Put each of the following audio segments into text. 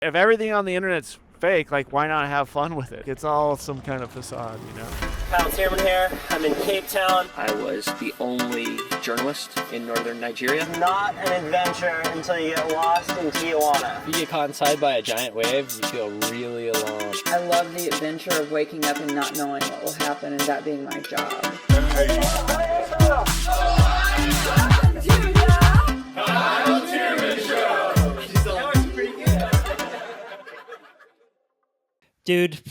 if everything on the internet's fake, like why not have fun with it? It's all some kind of facade, you know? Kyle Thiermann here. I'm in Cape Town. I was the only journalist in northern Nigeria. Not an adventure until you get lost in Tijuana. If you get caught inside by a giant wave, you feel really alone. I love the adventure of waking up and not knowing what will happen and that being my job. Kyle Thiermann Show. Dude,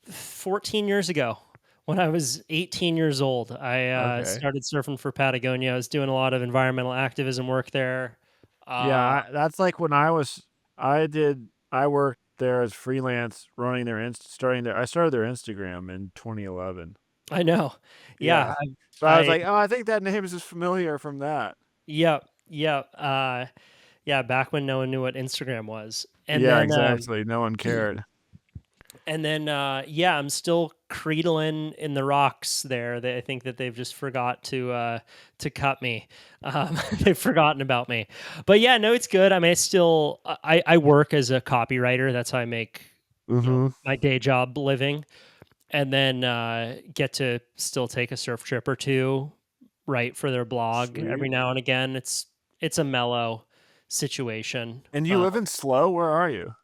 14 years ago, when I was 18 years old, I started surfing for Patagonia. I was doing a lot of environmental activism work there. That's like when I worked there as freelance running I started their Instagram in 2011. I know. Yeah. So I was like, oh, I think that name is just familiar from that. Yep. Back when no one knew what Instagram was. And yeah, then, exactly. No one cared. And then, I'm still cradling in the rocks there. I think that they've just forgot to cut me. They've forgotten about me. But yeah, no, it's good. I mean, I work as a copywriter. That's how I make my day job living. And then get to still take a surf trip or two, write for their blog. Sweet. Every now and again. It's a mellow situation. And you live in Slow? Where are you?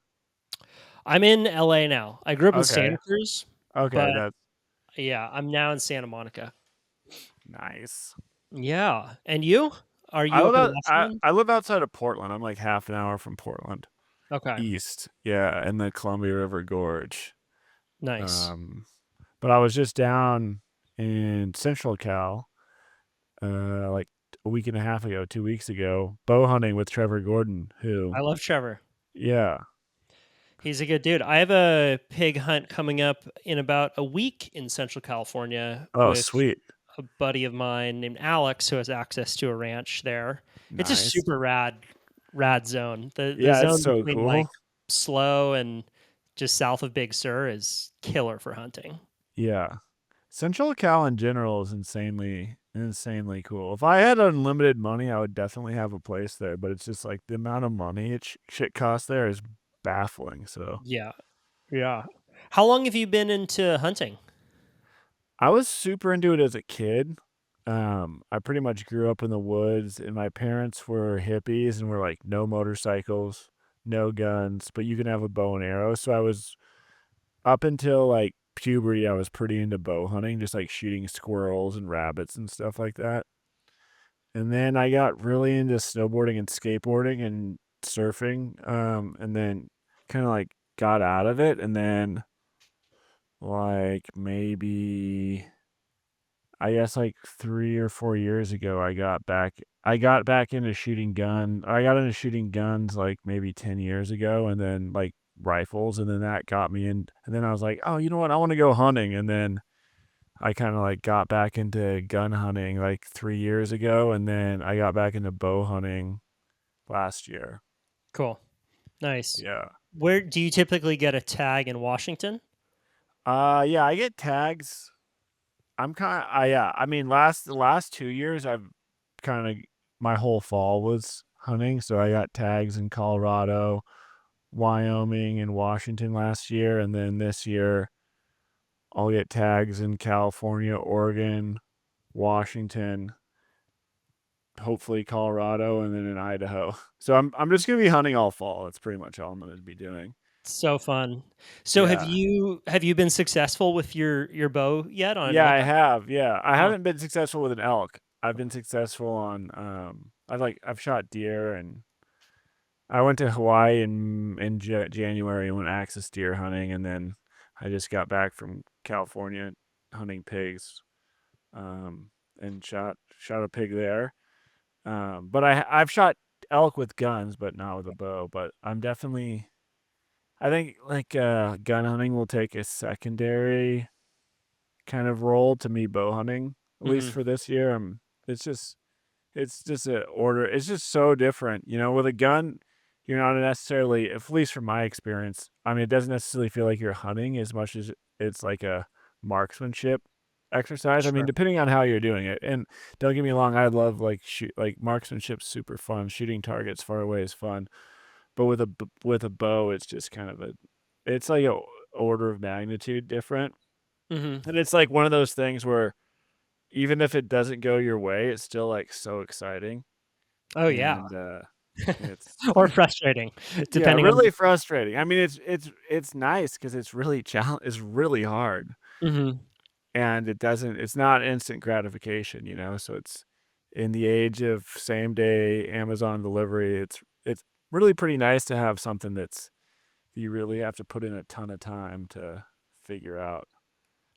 I'm in LA now. I grew up in Santa Cruz. Okay, I'm now in Santa Monica. Nice. Yeah. And you? Are you I live outside of Portland. I'm like half an hour from Portland. Okay. East. Yeah, in the Columbia River Gorge. Nice. But I was just down in Central Cal like a week and a half ago, 2 weeks ago, bow hunting with Trevor Gordon, who I love Trevor. Yeah. He's a good dude. I have a pig hunt coming up in about a week in Central California. Oh, sweet. A buddy of mine named Alex who has access to a ranch there. Nice. It's a super rad zone. The zone it's so between cool. like Slow and just south of Big Sur is killer for hunting. Yeah. Central Cal in general is insanely cool. If I had unlimited money, I would definitely have a place there, but it's just like the amount of money shit costs there is baffling. So yeah. How long have you been into hunting? I was super into it as a kid. I pretty much grew up in the woods, and my parents were hippies and were like, no motorcycles, no guns, but you can have a bow and arrow. So I was up until like puberty, I was pretty into bow hunting, just like shooting squirrels and rabbits and stuff like that. And then I got really into snowboarding and skateboarding and surfing, and then kind of like got out of it. And then like maybe I guess like 3 or 4 years ago, I got back into shooting I got into shooting guns like maybe 10 years ago, and then like rifles, and then that got me in, and then I was like, oh, you know what, I want to go hunting. And then I kind of like got back into gun hunting like 3 years ago, and then I got back into bow hunting last year. Cool. Nice. Yeah. Where do you typically get a tag in Washington? Yeah, I get tags. I'm kind of I mean, the last 2 years I've kind of, my whole fall was hunting, so I got tags in Colorado, Wyoming, and Washington last year, and then this year I'll get tags in California, Oregon, Washington, hopefully Colorado, and then in Idaho. So I'm just gonna be hunting all fall. That's pretty much all I'm gonna be doing. So fun. So Yeah. have you been successful with your bow yet? Yeah, I have. Yeah, I haven't been successful with an elk. I've been successful on I've shot deer, and I went to Hawaii in January and went axis deer hunting, and then I just got back from California hunting pigs, and shot a pig there. But I've shot elk with guns, but not with a bow. But I think like gun hunting will take a secondary kind of role to me bow hunting, at least for this year. It's just it's just so different. You know, with a gun, you're not necessarily, at least from my experience, I mean, it doesn't necessarily feel like you're hunting as much as it's like a marksmanship exercise. Sure. I mean, depending on how you're doing it. And don't get me wrong, I love like marksmanship's super fun. Shooting targets far away is fun. but with a bow, it's just kind of it's like a order of magnitude different. Mm-hmm. And it's like one of those things where even if it doesn't go your way, it's still like so exciting. Oh yeah. And it's Or frustrating, yeah, depending on. really frustrating. I mean, it's nice because it's really it's really hard, Mm-hmm. and it's not instant gratification, you know. So it's in the age of same day Amazon delivery. It's really pretty nice to have something you really have to put in a ton of time to figure out.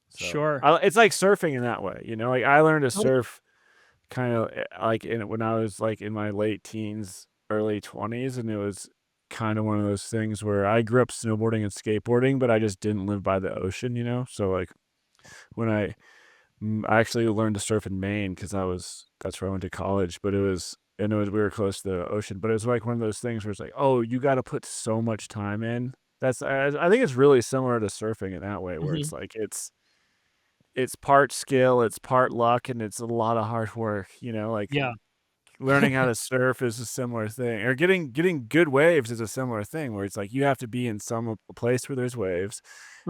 So Sure. it's like surfing in that way, you know. Like I learned to Oh, surf kind of like when I was like in my late teens, early 20s, and it was kind of one of those things where I grew up snowboarding and skateboarding, but I just didn't live by the ocean, you know. So like when I actually learned to surf in Maine because that's where I went to college, but we were close to the ocean, but it was like one of those things where it's like, oh, you got to put so much time in. I think it's really similar to surfing in that way, where mhm. it's like it's part skill, it's part luck, and it's a lot of hard work, you know, like Yeah. learning how to surf is a similar thing, or getting good waves is a similar thing, where it's like you have to be in a place where there's waves,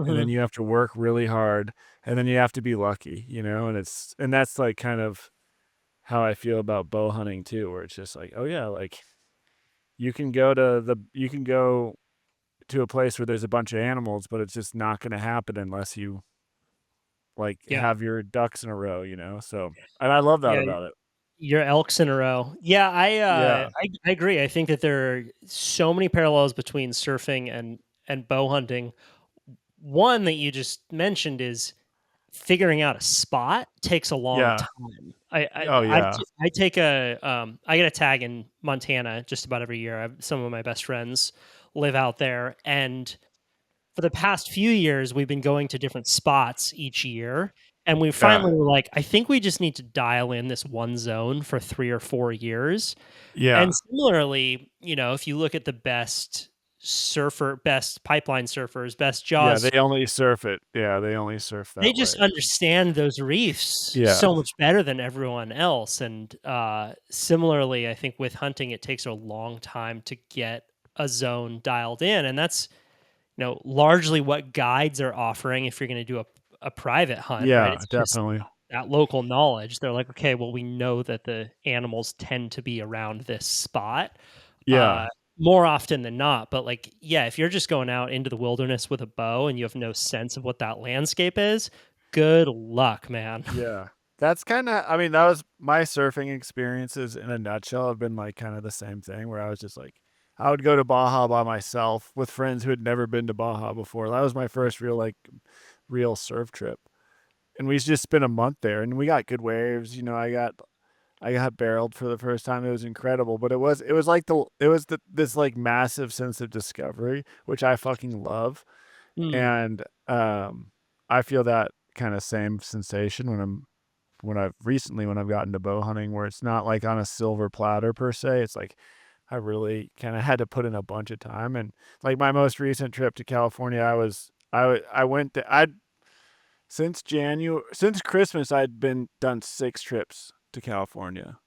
and then Mhm. you have to work really hard, and then you have to be lucky, you know, and that's like kind of how I feel about bow hunting too, where it's just like, oh yeah, like you can go to a place where there's a bunch of animals, but it's just not going to happen unless you like Yeah. have your ducks in a row, you know? So, and I love that Yeah. about it. Your elks in a row. Yeah, Yeah. I agree. I think that there are so many parallels between surfing and bow hunting. One that you just mentioned is figuring out a spot takes a long Yeah. time. Oh yeah. I take I get a tag in Montana just about every year. Some of my best friends live out there, and for the past few years, we've been going to different spots each year. And we Yeah. finally were like, I think we just need to dial in this one zone for 3 or 4 years. And Yeah. similarly, if you look at the best pipeline surfers, best Yeah, jaws, they only surf it. Yeah, they only surf they that just way. understand those reefs Yeah. so much better than everyone else. And similarly, I think with hunting, it takes a long time to get a zone dialed in. And that's largely what guides are offering if you're going to do a private hunt, right? Yeah, It's just definitely. that local knowledge. They're like, okay, well, we know that the animals tend to be around this spot uh, Yeah. more often than not. But like, yeah, if you're just going out into the wilderness with a bow and you have no sense of what that landscape is, good luck, man. Yeah. That's kind of, I mean, that was my surfing experiences in a nutshell have been like kind of the same thing where I was just like, I would go to Baja by myself with friends who had never been to Baja before. That was my first real surf trip. And we just spent a month there and we got good waves. You know, I got barreled for the first time. It was incredible, but this like massive sense of discovery, which I fucking love. Mm, And I feel that kind of same sensation when I've gotten to bow hunting, where it's not like on a silver platter per se. It's like I really kind of had to put in a bunch of time. And like my most recent trip to California, I went to, I'd since Christmas I'd been done 6 trips to California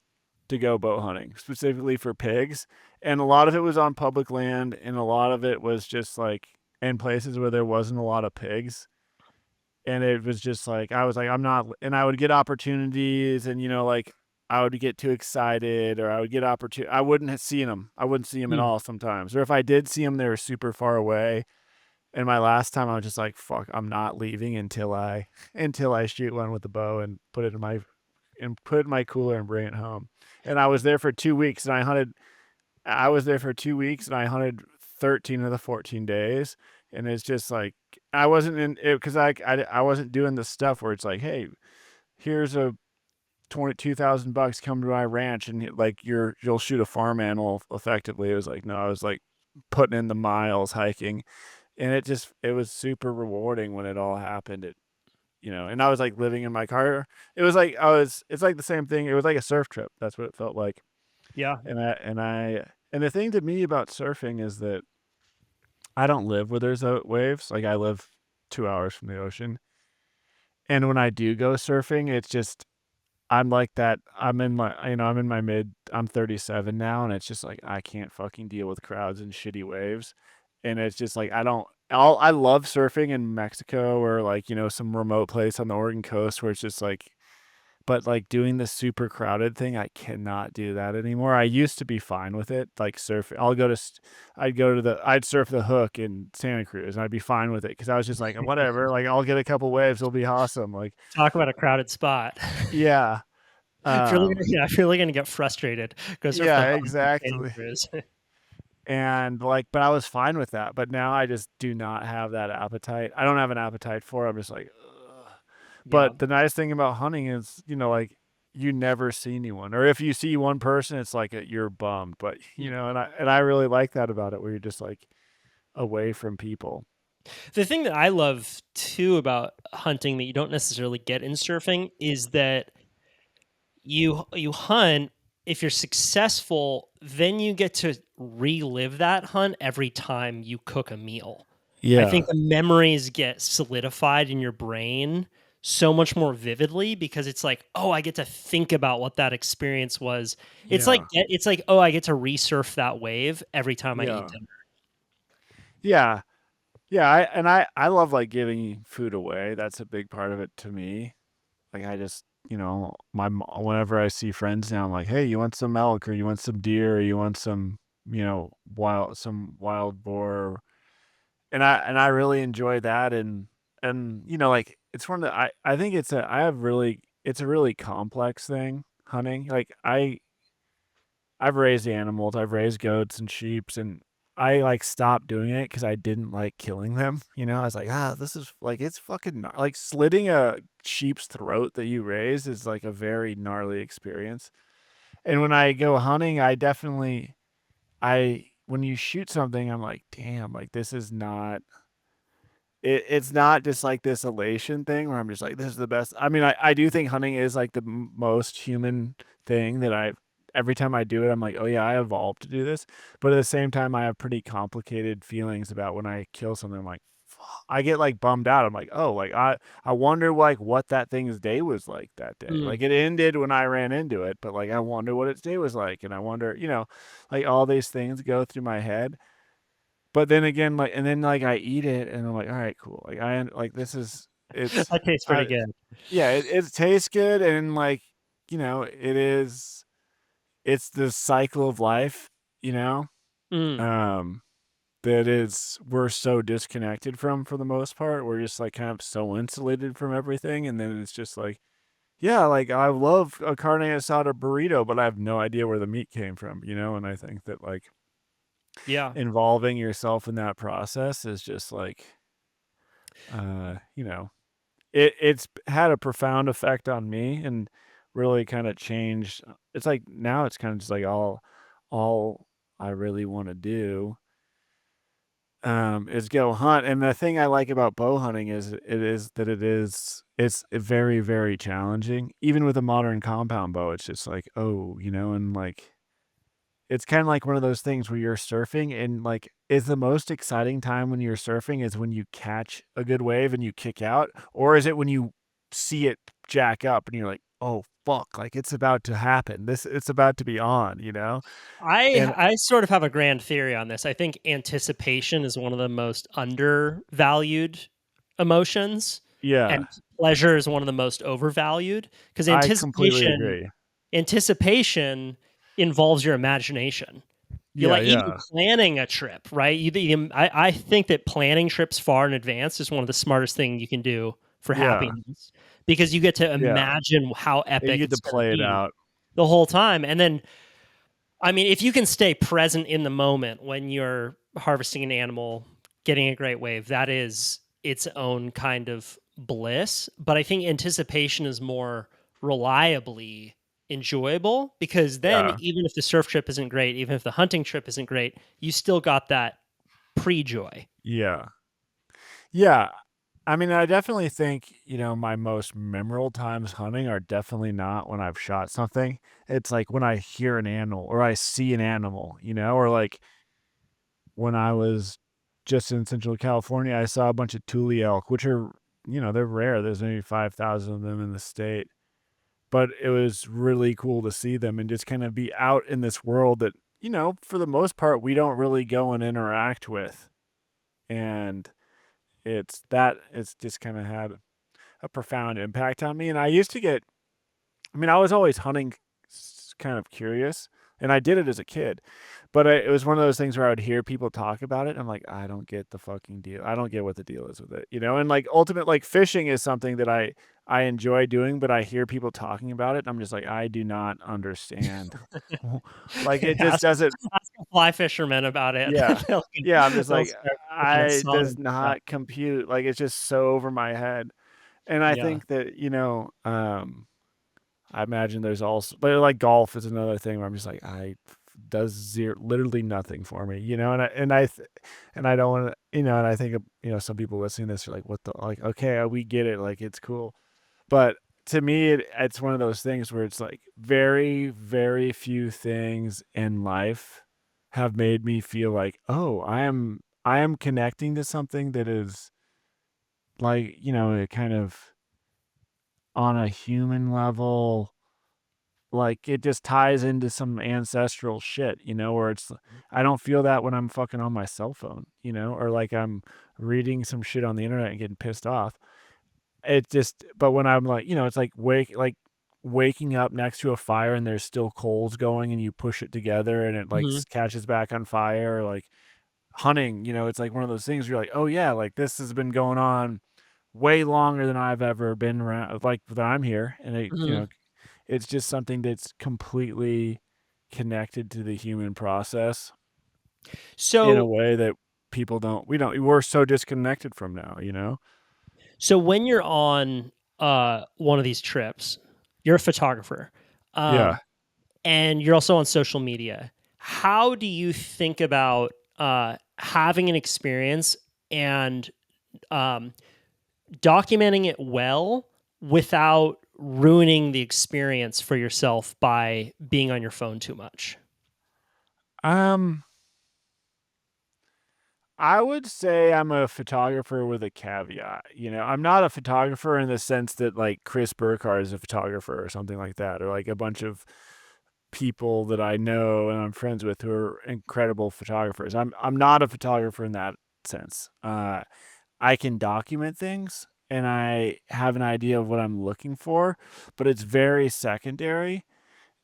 to go bow hunting, specifically for pigs. And a lot of it was on public land, and a lot of it was just like in places where there wasn't a lot of pigs. And it was just like, I was like, I'm not, and I would get opportunities, and, you know, like I would get too excited, or I would get opportunity. I wouldn't have seen them. I wouldn't see them at mm, all sometimes. Or if I did see them, they were super far away. And my last time I was just like, fuck, I'm not leaving until I shoot one with the bow and put it in my cooler and bring it home. And I was there for 2 weeks, and I was there for 2 weeks, and I hunted 13 of the 14 days. And it's just like, I wasn't in it because I wasn't doing the stuff where it's like, hey, here's a $22,000, come to my ranch, and like you'll shoot a farm animal effectively. It was like, no, I was like putting in the miles hiking, and it was super rewarding when it all happened. And I was like living in my car. It was like it's like the same thing. It was like a surf trip. That's what it felt like. yeah. And the thing to me about surfing is that I don't live where there's waves. Like I live 2 hours from the ocean. And when I do go surfing, it's just I'm like that. I'm 37 now, and it's just like I can't fucking deal with crowds and shitty waves. And it's just like I love surfing in Mexico or like, some remote place on the Oregon coast where it's just like, but like doing the super crowded thing, I cannot do that anymore. I used to be fine with it, like surfing. I'd surf the Hook in Santa Cruz, and I'd be fine with it because I was just like, whatever, like I'll get a couple waves, it'll be awesome. Like, Talk about a crowded spot. yeah, If you're really gonna get frustrated, go surf the yeah, Huntington Santa exactly. Cruz. And like, but I was fine with that. But now I just do not have that appetite. I don't have an appetite for it. I'm just like, ugh. Yeah. But the nice thing about hunting is, like you never see anyone, or if you see one person, it's like you're bummed. But and I really like that about it, where you're just like away from people. The thing that I love too about hunting that you don't necessarily get in surfing is that you hunt. If you're successful, then you get to relive that hunt every time you cook a meal. I Yeah, think the memories get solidified in your brain so much more vividly because it's like, oh, I get to think about what that experience was. yeah, It's like, oh, I get to resurf that wave every time I eat yeah, dinner. yeah, yeah. I love like giving food away. That's a big part of it to me. Like I just, whenever I see friends now, I'm like, hey, you want some elk, or you want some deer, or you want some, some wild boar, and I really enjoy that, and like it's one of the I think it's a really complex thing, hunting. Like I've raised animals, I've raised goats and sheeps, and I like stopped doing it because I didn't like killing them. I was like, this is like it's fucking like slitting a sheep's throat that you raised is like a very gnarly experience. And when I go hunting, I when you shoot something, I'm like, damn, like this is not it's not just like this elation thing where I'm just like, this is the best. I mean, I do think hunting is like the most human thing that every time I do it, I'm like, oh yeah, I evolved to do this. But at the same time, I have pretty complicated feelings about when I kill something. I'm like, fuck. I get like bummed out. I'm like, oh, like I wonder like what that thing's day was like that day. Mm. Like it ended when I ran into it, but like I wonder what its day was like. And I wonder, like all these things go through my head. But then again, like, and then like I eat it, and I'm like, all right, cool. Like like this is That tastes pretty good. yeah, it tastes good, and like it is, it's the cycle of life, you know, Mm. um, that is we're so disconnected from for the most part. We're just like kind of so insulated from everything, and then it's just like, yeah, like I love a carne asada burrito, but I have no idea where the meat came from, and I think that like Yeah. involving yourself in that process is just like it's had a profound effect on me and really kind of changed. It's like now it's kind of just like all I really want to do is go hunt. And the thing I like about bow hunting is it's very, very challenging. Even with a modern compound bow, it's just like, oh, and like it's kind of like one of those things where you're surfing, and like is the most exciting time when you're surfing is when you catch a good wave and you kick out, or is it when you see it jack up and you're like, oh fuck, like it's about to happen, it's about to be on. And I sort of have a grand theory on this. I think anticipation is one of the most undervalued emotions, yeah, and pleasure is one of the most overvalued because I completely agree. anticipation involves your imagination. You're Yeah, like even yeah, planning a trip, right? I think that planning trips far in advance is one of the smartest things you can do for yeah, happiness because you get to yeah, imagine how you epic get to it's going to play it be out. the whole time. And then, I mean, if you can stay present in the moment when you're harvesting an animal, getting a great wave, that is its own kind of bliss. But I think anticipation is more reliably enjoyable because then, Yeah, even if the surf trip isn't great, even if the hunting trip isn't great, you still got that pre joy. yeah, yeah. I mean, I definitely think, my most memorable times hunting are definitely not when I've shot something. It's like when I hear an animal or I see an animal, or like when I was just in Central California, I saw a bunch of tule elk, which are, they're rare. There's maybe 5,000 of them in the state. but it was really cool to see them and just kind of be out in this world that, for the most part, we don't really go and interact with. And it's just kind of had a profound impact on me. And I was always hunting, kind of curious, and I did it as a kid, but it was one of those things where I would hear people talk about it. And I'm like, I don't get the fucking deal. I don't get what the deal is with it, and like like fishing is something that I enjoy doing, but I hear people talking about it. And I'm just like, I do not understand. Like it just doesn't. Ask a fly fisherman about it. Yeah. Yeah. I'm just They'll like, start looking at I does songs and stuff. not compute. Like it's just so over my head. And I Yeah. think that, I imagine there's also, but like golf is another thing where I'm just like, does literally nothing for me, and I don't want to, and I think, some people listening to this are like, what the, like, okay, we get it. Like, it's cool. But to me, it's one of those things where it's like very, very few things in life have made me feel like, oh, I am connecting to something that is like, kind of on a human level, like it just ties into some ancestral shit, where it's, I don't feel that when I'm fucking on my cell phone, or like I'm reading some shit on the internet and getting pissed off. It just, but when I'm like, it's like waking up next to a fire and there's still coals going and you push it together and it like Mhm. catches back on fire, or like hunting, it's like one of those things where you're like, oh yeah, like this has been going on way longer than I've ever been around, like that I'm here. And Mhm. it's just something that's completely connected to the human process in a So way that we're so disconnected from now, so when you're on one of these trips, you're a photographer. Yeah. Um and you're also on social media. How do you think about having an experience and um, documenting it well without ruining the experience for yourself by being on your phone too much? Um, I would say I'm a photographer with a caveat. I'm not a photographer in the sense that like Chris Burkhardt is a photographer or something like that, or like a bunch of people that I know and I'm friends with who are incredible photographers. I'm not a photographer in that sense. I can document things and I have an idea of what I'm looking for, but it's very secondary.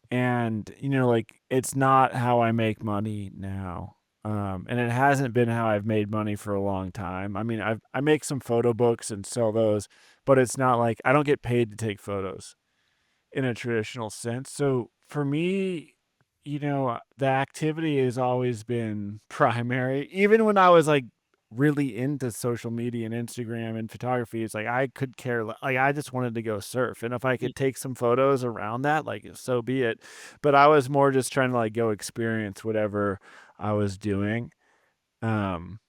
And, like it's not how I make money now. And it hasn't been how I've made money for a long time. I mean, I make some photo books and sell those, but it's not like I don't get paid to take photos in a traditional sense. So for me, the activity has always been primary. Even when I was like really into social media and Instagram and photography, it's like I could care. Like I just wanted to go surf, and if I could take some photos around that, like so be it. But I was more just trying to like go experience whatever I was doing. Um,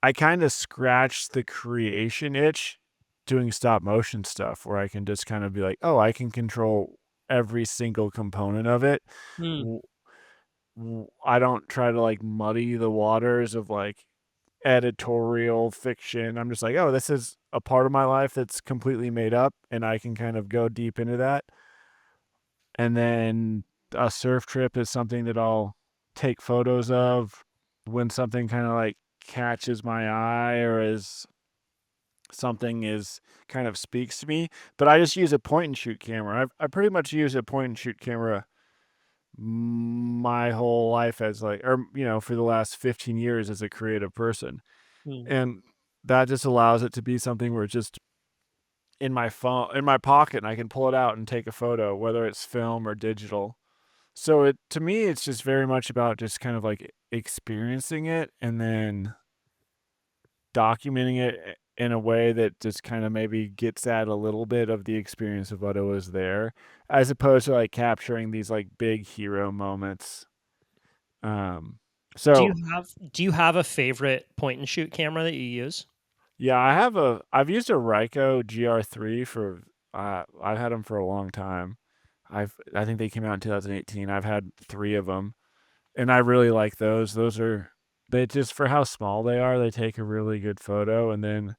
I kind of scratched the creation itch doing stop motion stuff where I can just kind of be like, oh, I can control every single component of it. Hmm. I don't try to like muddy the waters of like editorial fiction. I'm just like, oh, this is a part of my life that's completely made up and I can kind of go deep into that. And then a surf trip is something that I'll take photos of when something kind of like catches my eye or is something is kind of speaks to me. But I just use a point and shoot camera. I pretty much use a point and shoot camera my whole life as like, or for the last 15 years as a creative person. Hmm. And that just allows it to be something where it's just in my phone, in my pocket, and I can pull it out and take a photo, whether it's film or digital. So to me, it's just very much about just kind of like experiencing it and then documenting it in a way that just kind of maybe gets at a little bit of the experience of what it was there, as opposed to like capturing these like big hero moments. Um, Do you so have do you have a favorite point and shoot camera that you use? yeah, I've used a Ryko GR3 for, I've had them for a long time. I think they came out in 2018. I've had 3 of them and I really like those. They just, for how small they are, they take a really good photo. And then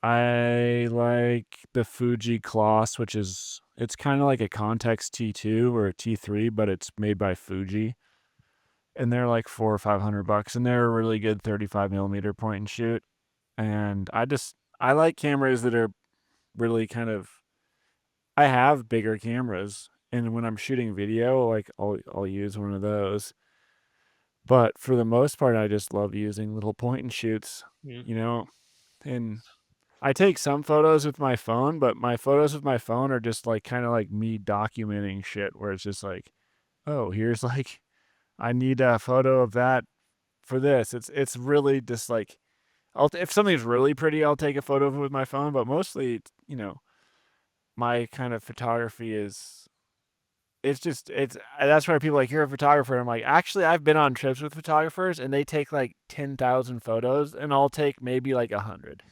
I like the Fuji Kloss, which is it's kind of like a Contex T2 or a T3, but it's made by Fuji, and they're like $400 or $500, and they're a really good 35 millimeter point and shoot. And I like cameras that are really kind of. I have bigger cameras, and when I'm shooting video, like I'll use one of those. But for the most part, I just love using little point and shoots, Mm. you know. And I take some photos with my phone, but my photos with my phone are just like kind of like me documenting shit where it's just like, oh, here's like I need a photo of that for this. It's really just like if something's really pretty, I'll take a photo of it with my phone, but mostly, my kind of photography is it's that's why people are like you're a photographer. I'm like, actually, I've been on trips with photographers and they take like 10,000 photos and I'll take maybe like 100.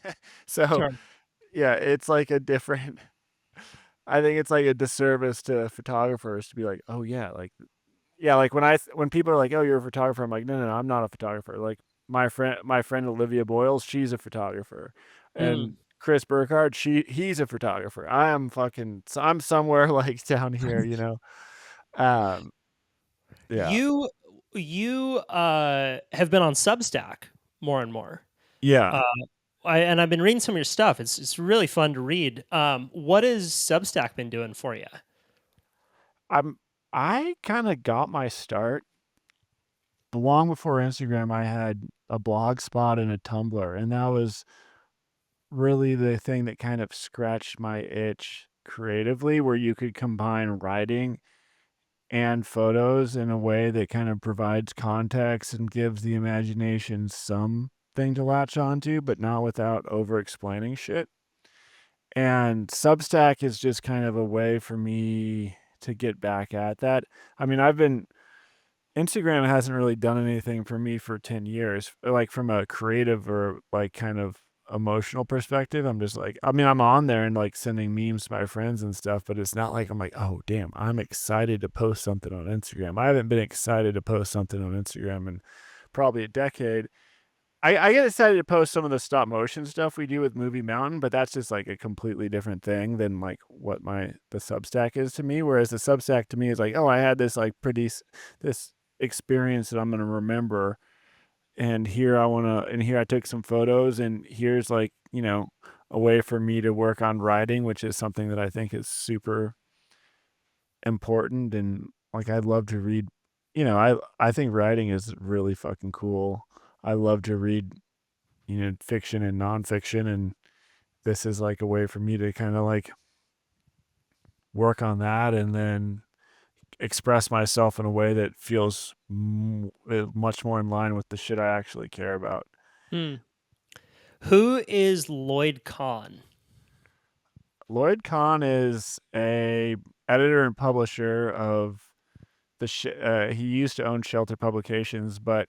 So Sure. yeah, it's like a different. I think it's like a disservice to photographers to be like, oh yeah, like when people are like, oh, you're a photographer, I'm like, no, I'm not a photographer. Like my friend Olivia Boyles, she's a photographer, Mm. and Chris Burkhardt, he's a photographer. I'm somewhere like down here. Um, yeah, You have been on Substack more and more. yeah. Uh, and I've been reading some of your stuff. It's really fun to read. What has Substack been doing for you? I kind of got my start long before Instagram. I had a blog spot and a Tumblr, and that was really the thing that kind of scratched my itch creatively, where you could combine writing and photos in a way that kind of provides context and gives the imagination something to latch onto, but not without over explaining shit. And Substack is just kind of a way for me to get back at that. I mean, Instagram hasn't really done anything for me for 10 years, like from a creative or like kind of emotional perspective. I'm just like, I mean, I'm on there and like sending memes to my friends and stuff, but it's not like I'm like, oh, damn, I'm excited to post something on Instagram. I haven't been excited to post something on Instagram in probably a decade. I get excited to post some of the stop motion stuff we do with Movie Mountain, but that's just like a completely different thing than like what the Substack is to me. Whereas the Substack to me is like, oh, I had this like this experience that I'm gonna remember, and here I took some photos, and here's like a way for me to work on writing, which is something that I think is super important. And like I'd love to read, I think writing is really fucking cool. I love to read, fiction and nonfiction, and this is like a way for me to kind of like work on that and then express myself in a way that feels much more in line with the shit I actually care about. Hmm. Who is Lloyd Kahn? Lloyd Kahn is a editor and publisher of he used to own Shelter Publications, but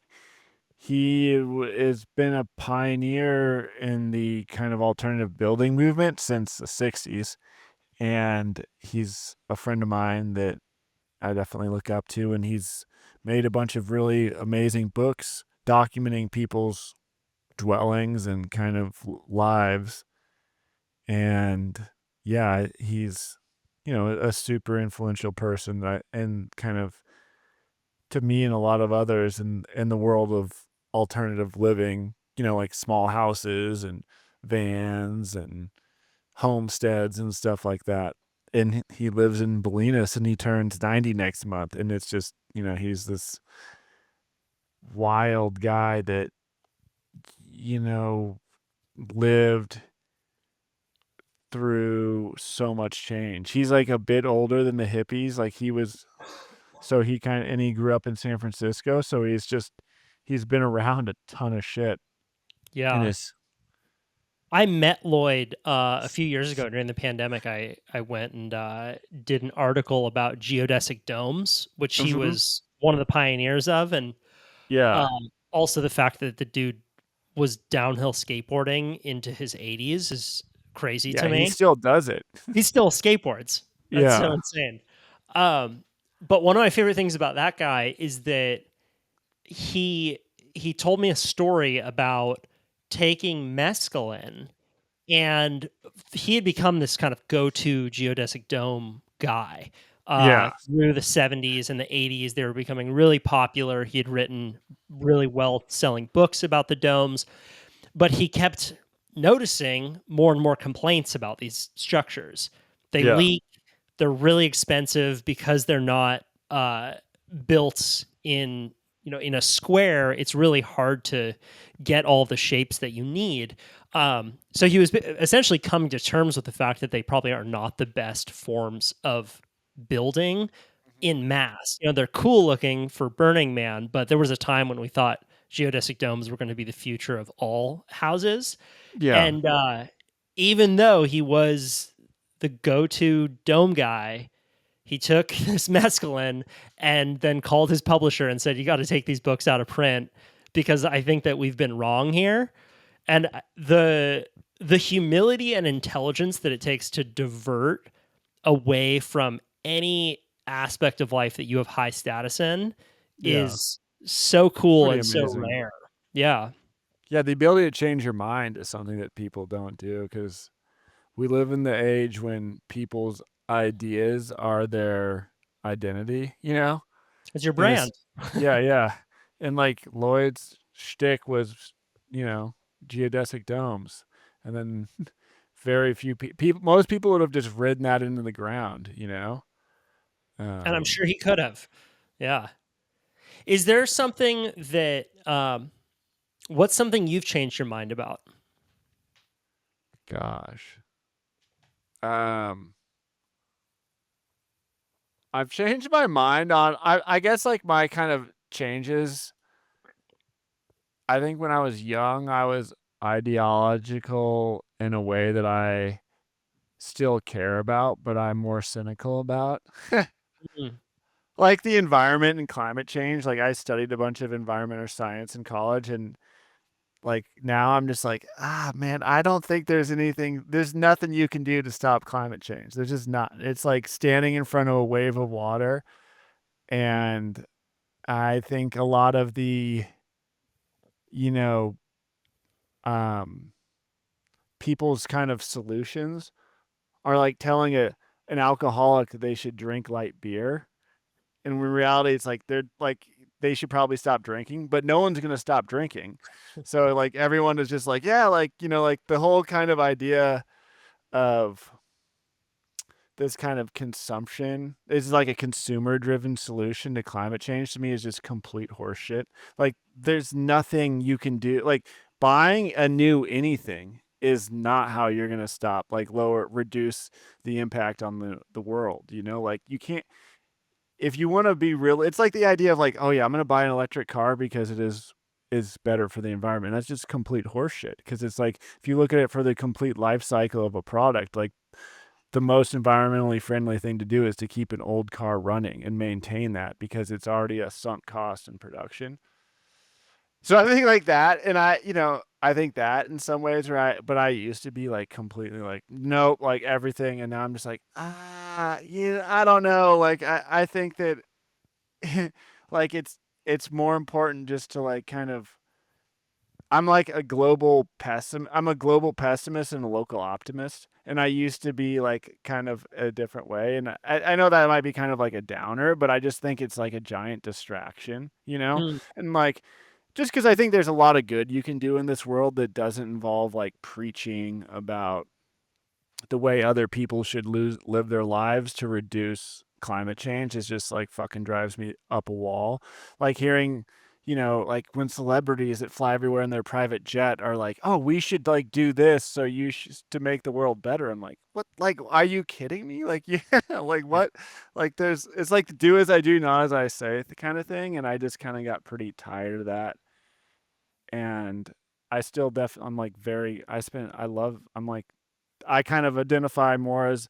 has been a pioneer in the kind of alternative building movement since the 60s. And he's a friend of mine that I definitely look up to. And he's made a bunch of really amazing books documenting people's dwellings and kind of lives. And yeah, he's, a super influential person and kind of to me and a lot of others in the world of alternative living, like small houses and vans and homesteads and stuff like that. And he lives in Bolinas and he turns 90 next month. And it's just, he's this wild guy that, lived through so much change. He's like a bit older than the hippies. Like so he grew up in San Francisco. So he's been around a ton of shit in Yeah. his. I met Lloyd a few years ago during the pandemic. I went and did an article about geodesic domes, which he Mhm. was one of the pioneers of, and Yeah. also the fact that the dude was downhill skateboarding into his 80s is crazy Yeah. to He me. still does it. He still skateboards. That's so Yeah. insane. Um, but one of my favorite things about that guy is that he he told me a story about taking mescaline and he had become this kind of go-to geodesic dome guy. Yeah. Through the 70s and the 80s, they were becoming really popular. He had written really well-selling books about the domes, but he kept noticing more and more complaints about these structures. They Yeah. leak. They're really expensive because they're not built in in a square. It's really hard to get all the shapes that you need. So he was essentially coming to terms with the fact that they probably are not the best forms of building in mass. They're cool looking for Burning Man, but there was a time when we thought geodesic domes were going to be the future of all houses. Yeah. And even though he was the go-to dome guy, he took this mescaline and then called his publisher and said, "You got to take these books out of print because I think that we've been wrong here." And the humility and intelligence that it takes to divert away from any aspect of life that you have high status in Yeah. is so cool Pretty and so amazing. rare. Yeah. Yeah, the ability to change your mind is something that people don't do because we live in the age when people's ideas are their identity, It's your And brand. yeah, yeah. And like Lloyd's shtick was, geodesic domes. And then very few people, most people would have just ridden that into the ground. And I'm Um, sure he could have. Yeah. Is there something that what's something you've changed your mind about? gosh. Um, I've changed my mind on, I guess like my kind of changes. I think when I was young, I was ideological in a way that I still care about, but I'm more cynical about. Mm. Like the environment and climate change. Like I studied a bunch of environmental science in college, and like now I'm just like, man, I don't think there's nothing you can do to stop climate change. There's just not. It's like standing in front of a wave of water. And I think a lot of the, you know, um, people's kind of solutions are like telling an alcoholic that they should drink light beer. And in reality, it's like they should probably stop drinking, but no one's gonna stop drinking. So like everyone is just like, yeah, like like the whole kind of idea of this kind of consumption is like a consumer driven solution to climate change to me is just complete horseshit. Like there's nothing you can do. Like buying a new anything is not how you're going to stop, like reduce the impact on the world, like you can't, if you want to be real, it's like the idea of like, oh yeah, I'm going to buy an electric car because it is better for the environment. That's just complete horseshit. Because it's like if you look at it for the complete life cycle of a product, like the most environmentally friendly thing to do is to keep an old car running and maintain that because it's already a sunk cost in production. So I think like that, and I think that in some ways, right? But I used to be like completely like nope, like everything, and now I'm just like I don't know. Like I think that like it's more important just to like kind of I'm like I'm a global pessimist and a local optimist. And I used to be like kind of a different way. And I know that might be kind of like a downer, but I just think it's like a giant distraction. Mm. And like, just because I think there's a lot of good you can do in this world that doesn't involve like preaching about the way other people should live their lives to reduce climate change is just like fucking drives me up a wall. Like hearing, like when celebrities that fly everywhere in their private jet are like, "Oh, we should like do this so you should to make the world better." I'm like, "What? Like, are you kidding me? Like, yeah, like what? Like, it's like do as I do, not as I say, the kind of thing." And I just kind of got pretty tired of that. And I still I'm like I'm like I kind of identify more as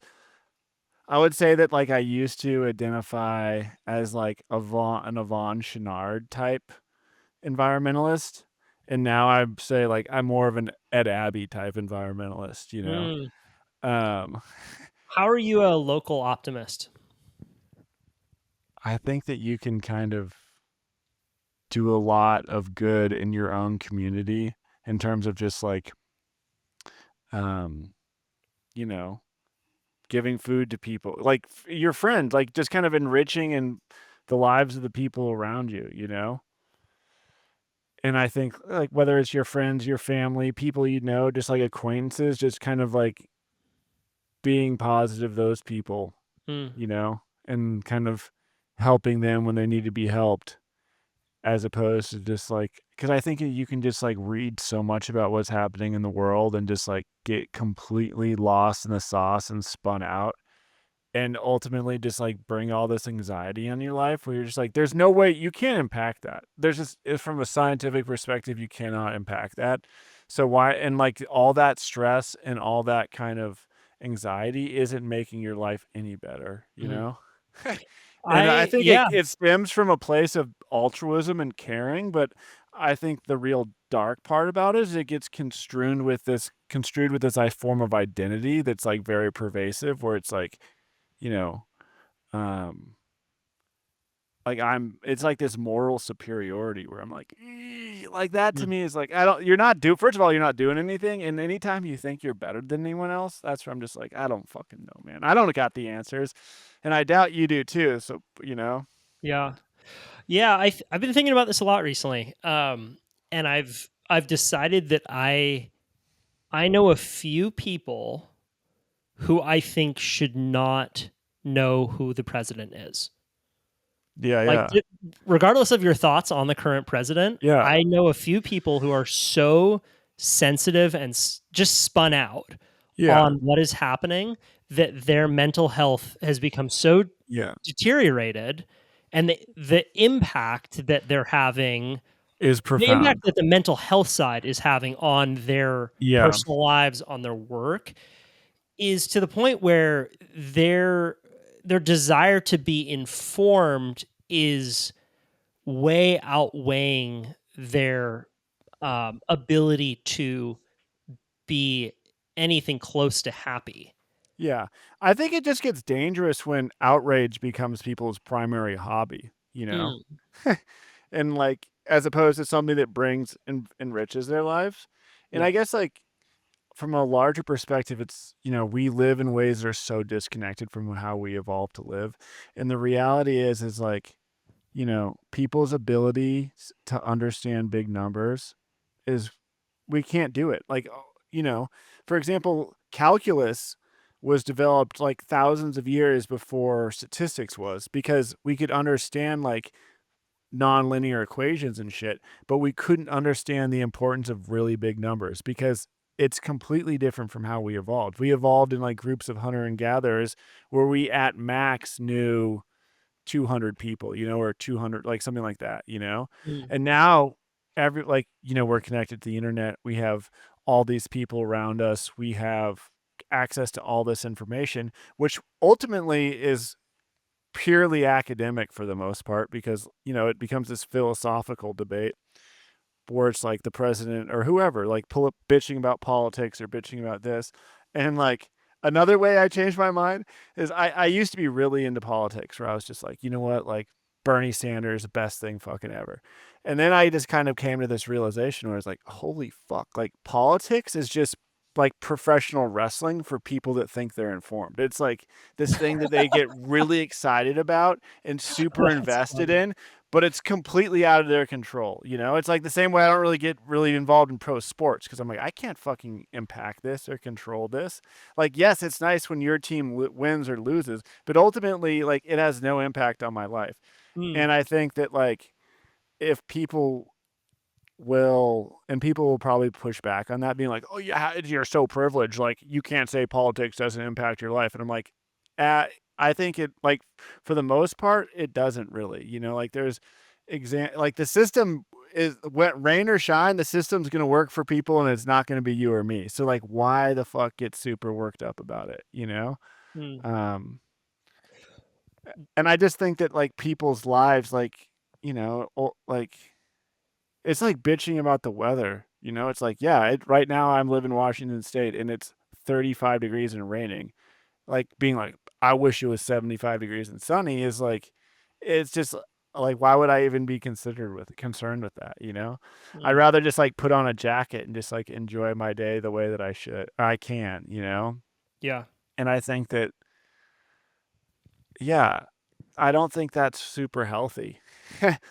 I would say that like I used to identify as like an Yvon Chouinard type environmentalist, and now I say like I'm more of an Ed Abbey type environmentalist. Mm. Um, How are you a local optimist? I think that you can kind of do a lot of good in your own community in terms of just like you know, giving food to people, like your friends, like just kind of enriching in the lives of the people around you, you know? And I think like whether it's your friends, your family, people you know, just like acquaintances, just kind of like being positive those people, Mm. you know, and kind of helping them when they need to be helped, as opposed to just like, because I think you can just like read so much about what's happening in the world and just like get completely lost in the sauce and spun out, and ultimately just like bring all this anxiety on your life where you're just like, there's no way you can't impact that. There's just, from a scientific perspective, you cannot impact that. So why, and like all that stress and all that kind of anxiety isn't making your life any better, you Mhm. know? And I think Yeah. it stems from a place of altruism and caring, but I think the real dark part about it is it gets construed with this form of identity that's like very pervasive, where it's like, you know, um, like it's like this moral superiority where I'm like, like that to Mm. me is like, first of all, you're not doing anything. And anytime you think you're better than anyone else, that's where I'm just like, I don't fucking know, man. I don't got the answers. And I doubt you do too. So, you know, Yeah. Yeah, I've been thinking about this a lot recently. And I've decided that I know a few people who I think should not know who the president is. yeah, Like, yeah, regardless of your thoughts on the current president, yeah, I know a few people who are so sensitive and just spun out yeah, on what is happening that their mental health has become so yeah, deteriorated, and the impact that they're having, is the impact profound. that the mental health side is having on their Yeah, personal lives, on their work, is to the point where their desire to be informed is way outweighing their ability to be anything close to happy. yeah. I think it just gets dangerous when outrage becomes people's primary hobby, you know? Mm, And like, as opposed to something that brings and enriches their lives. And yeah. I guess like from a larger perspective, it's, we live in ways that are so disconnected from how we evolved to live. And the reality is like, people's ability to understand big numbers is, we can't do it. Like, for example, calculus was developed like thousands of years before statistics was, because we could understand like nonlinear equations and shit, but we couldn't understand the importance of really big numbers because it's completely different from how we evolved. We evolved in like groups of hunter and gatherers where we at max knew 200 people, or 200, like something like that, Mm, And now we're connected to the internet. We have all these people around us. We have access to all this information, which ultimately is purely academic for the most part, because, it becomes this philosophical debate where it's like the president or whoever, like pull up bitching about politics or bitching about this. And like another way I changed my mind is I used to be really into politics, where I was just like, you know what, like Bernie Sanders, best thing fucking ever. And then I just kind of came to this realization where I was like, holy fuck, like politics is just like professional wrestling for people that think they're informed. It's like this thing that they get really excited about and super that's invested funny. in, but it's completely out of their control. It's like the same way I don't really get really involved in pro sports, because I'm like, I can't fucking impact this or control this. Like, yes, it's nice when your team wins or loses, but ultimately, like, it has no impact on my life. Mm, And I think that, like, if people will probably push back on that, being like, oh, yeah, you're so privileged. Like, you can't say politics doesn't impact your life. And I'm like, uh, I think it, like, for the most part, it doesn't really, like there's like the system is wet, rain or shine, the system's going to work for people and it's not going to be you or me. So like, why the fuck get super worked up about it? mm, Um, and I just think that like people's lives, like, like, it's like bitching about the weather. It's like, yeah, right now I'm living in Washington State and it's 35 degrees and raining. Like being like, I wish it was 75 degrees and sunny is like, it's just Like, why would I even be concerned with that, you know? I'd Mm. rather just like put on a jacket and just like enjoy my day the way that I can, you know? Yeah. And I think that, yeah, I don't think that's super healthy.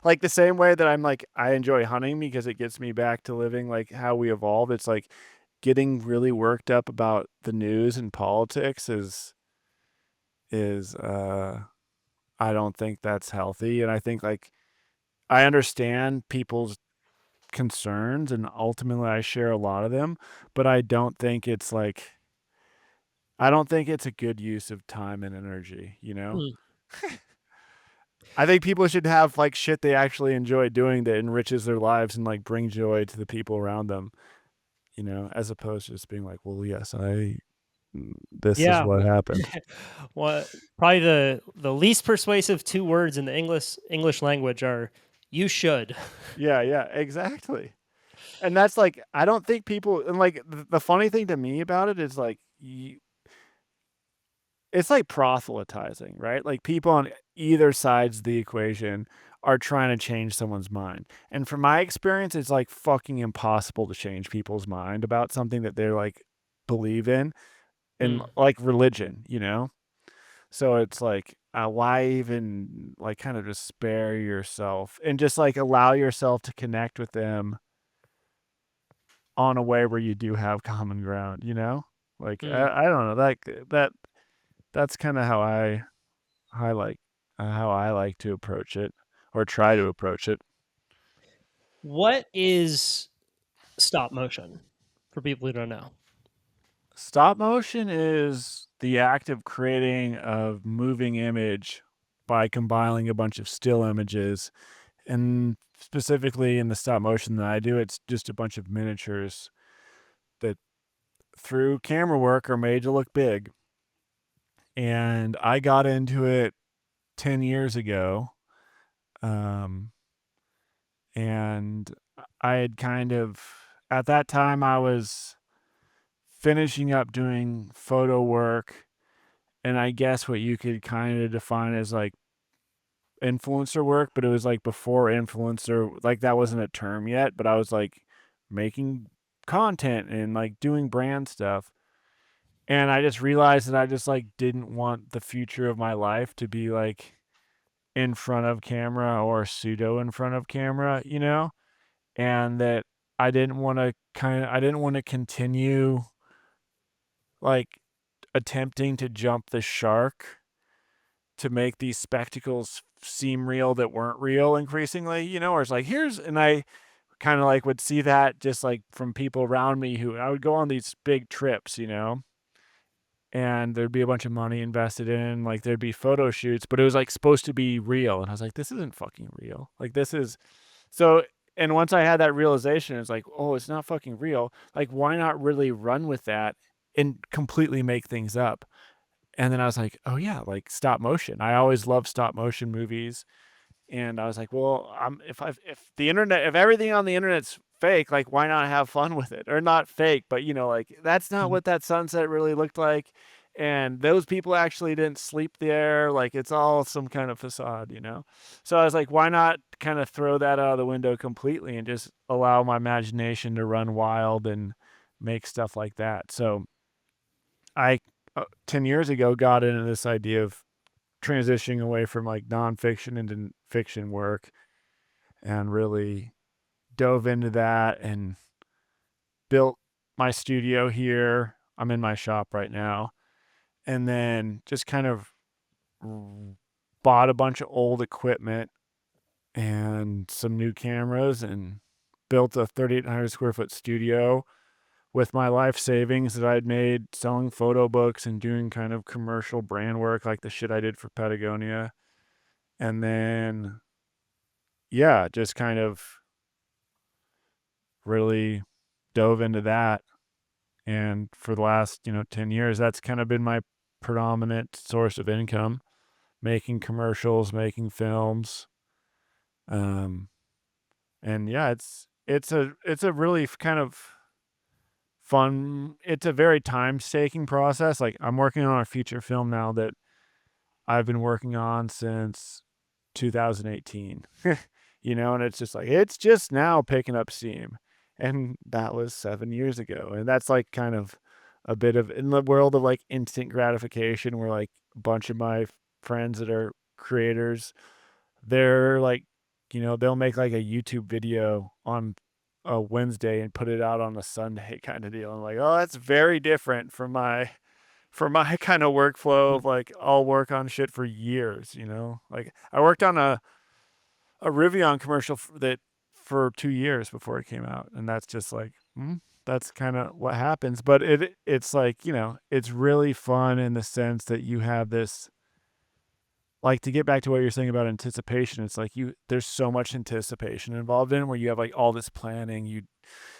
Like the same way that I'm like, I enjoy hunting because it gets me back to living like how we evolved. It's like getting really worked up about the news and politics is I don't think that's healthy. And I think like I understand people's concerns and ultimately I share a lot of them, but I don't think it's a good use of time and energy, you know? Mm. I think people should have like shit they actually enjoy doing that enriches their lives and like bring joy to the people around them, you know, as opposed to just being like, well, yes, this is Yeah. what happened. What probably the least persuasive two words in the English language are "you should." Yeah, yeah, exactly. And that's like, I don't think people, and like the funny thing to me about it is like, it's like proselytizing, right? Like people on either sides of the equation are trying to change someone's mind. And from my experience, it's like fucking impossible to change people's mind about something that they're like believe in Mm. like religion, you know? So it's like, why even like kind of just spare yourself and just like allow yourself to connect with them on a way where you do have common ground, you know? Like, Mm. I don't know, like that's kind of I like how I like to approach it or try to approach it. What is stop motion for people who don't know? Stop motion is the act of creating a moving image by compiling a bunch of still images. And specifically in the stop motion that I do, it's just a bunch of miniatures that through camera work are made to look big. And I got into it 10 years ago. Um, and I had kind of, at that time, I was finishing up doing photo work, and I guess what you could kind of define as like influencer work, but it was like before influencer, like that wasn't a term yet, but I was like making content and like doing brand stuff. And I just realized that I just like didn't want the future of my life to be like in front of camera or pseudo in front of camera, you know? And that I didn't want to continue like attempting to jump the shark to make these spectacles seem real that weren't real increasingly, you know, or it's like, and I kind of like would see that just like from people around me who I would go on these big trips, you know, and there'd be a bunch of money invested in, like there'd be photo shoots, but it was like supposed to be real. And I was like, this isn't fucking real. Like this is so, and once I had that realization, it's like, oh, it's not fucking real. Like, why not really run with that and completely make things up? And then I was like, oh yeah, like stop motion. I always loved stop motion movies. And I was like, well, if everything on the internet's fake, like why not have fun with it? Or not fake, but you know, like that's not Mm. what that sunset really looked like. And those people actually didn't sleep there. Like it's all some kind of facade, you know? So I was like, why not kind of throw that out of the window completely and just allow my imagination to run wild and make stuff like that? So I 10 years ago got into this idea of transitioning away from like nonfiction into fiction work and really dove into that and built my studio here. I'm in my shop right now. And then just kind of bought a bunch of old equipment and some new cameras and built a 3,800 square foot studio with my life savings that I'd made selling photo books and doing kind of commercial brand work like the shit I did for Patagonia. And then, yeah, just kind of really dove into that. And for the last, 10 years, that's kind of been my predominant source of income, making commercials, making films. Um, and yeah, it's a really kind of fun, it's a very time-taking process. Like I'm working on a feature film now that I've been working on since 2018. And it's just like it's just now picking up steam, and that was 7 years ago. And that's like kind of a bit of in the world of like instant gratification, where like a bunch of my friends that are creators, they're like, they'll make like a YouTube video on a Wednesday and put it out on a Sunday kind of deal. I'm like, oh, that's very different from my kind of workflow of like I'll work on shit for years. Like I worked on a Rivian commercial that for 2 years before it came out, and that's just like that's kind of what happens. But it's like it's really fun in the sense that you have this, like, to get back to what you're saying about anticipation. It's like there's so much anticipation involved in it, where you have like all this planning, you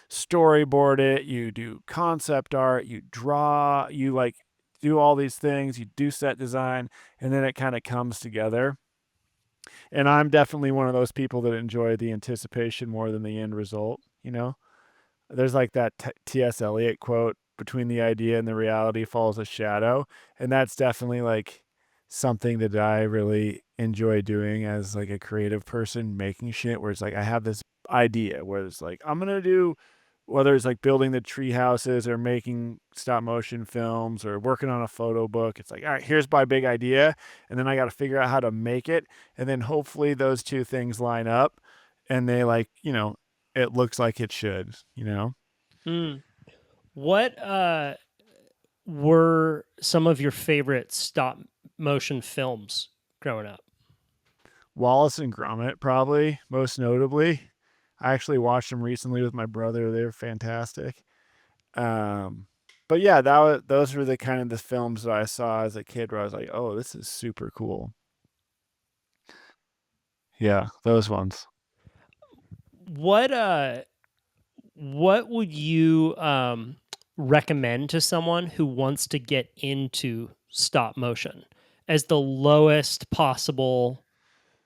storyboard it, you do concept art, you draw, you like do all these things, you do set design, and then it kind of comes together. And I'm definitely one of those people that enjoy the anticipation more than the end result. There's like that T.S. Eliot quote, between the idea and the reality falls a shadow. And that's definitely like something that I really enjoy doing as like a creative person, making shit, where it's like I have this idea where it's like I'm going to do, whether it's like building the tree houses or making stop motion films or working on a photo book. It's like, all right, here's my big idea. And then I got to figure out how to make it. And then hopefully those two things line up and they like, it looks like it should. What were some of your favorite stop motion films growing up? Wallace and Gromit, probably most notably. I actually watched them recently with my brother. They're fantastic. But yeah, those were the kind of the films that I saw as a kid where I was like, oh, this is super cool. Yeah, those ones. What would you recommend to someone who wants to get into stop motion as the lowest possible,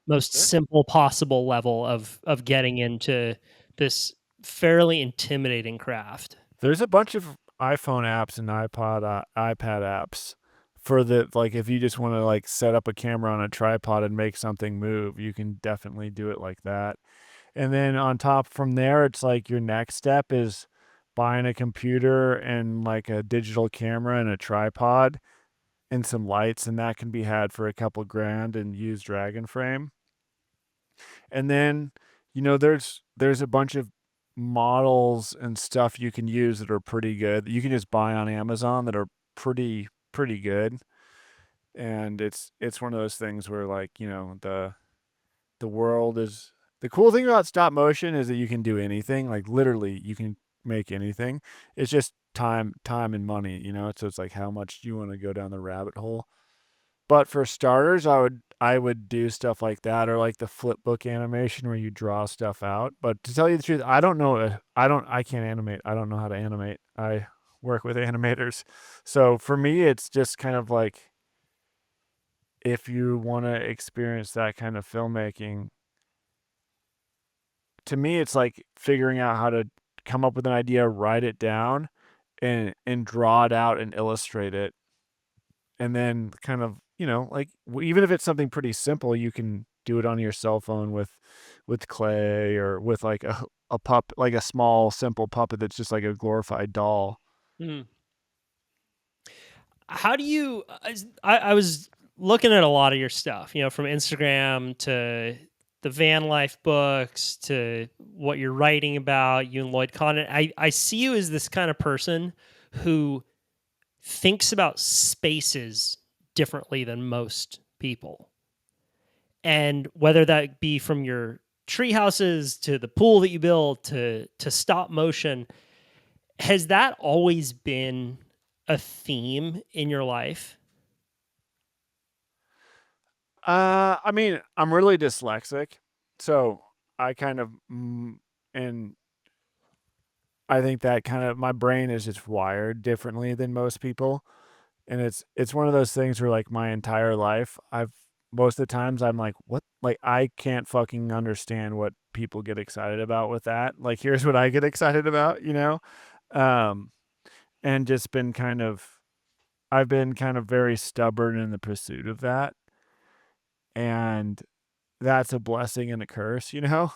most simple possible level of getting into this fairly intimidating craft? There's a bunch of iPhone apps and iPad apps for the, like, if you just want to like set up a camera on a tripod and make something move, you can definitely do it like that. And then on top from there, it's like your next step is buying a computer and like a digital camera and a tripod and some lights, and that can be had for a couple grand and use Dragon Frame. And then, there's a bunch of models and stuff you can use that are pretty good that you can just buy on Amazon that are pretty good. And it's one of those things where like, the world is, the cool thing about stop motion is that you can do anything. Like literally you can make anything. It's just time and money. So it's like how much do you want to go down the rabbit hole. But for starters, I would do stuff like that, or like the flip book animation where you draw stuff out. But to tell you the truth, I don't know. I can't animate. I don't know how to animate. I work with animators. So for me, it's just kind of like, if you want to experience that kind of filmmaking, to me, it's like figuring out how to come up with an idea, write it down, and draw it out and illustrate it. And then kind of, like even if it's something pretty simple, you can do it on your cell phone with clay, or with like a like a small simple puppet that's just like a glorified doll. How do you? I was looking at a lot of your stuff, from Instagram to the van life books to what you're writing about, you and Lloyd Kahn. I see you as this kind of person who thinks about spaces differently than most people. And whether that be from your tree houses to the pool that you build to stop motion, has that always been a theme in your life? I mean, I'm really dyslexic, so I kind of, and I think that kind of my brain is just wired differently than most people. And it's one of those things where like my entire life, most of the times I'm like, what? Like I can't fucking understand what people get excited about with that. Like here's what I get excited about. Um, and just I've been kind of very stubborn in the pursuit of that. And that's a blessing and a curse, you know?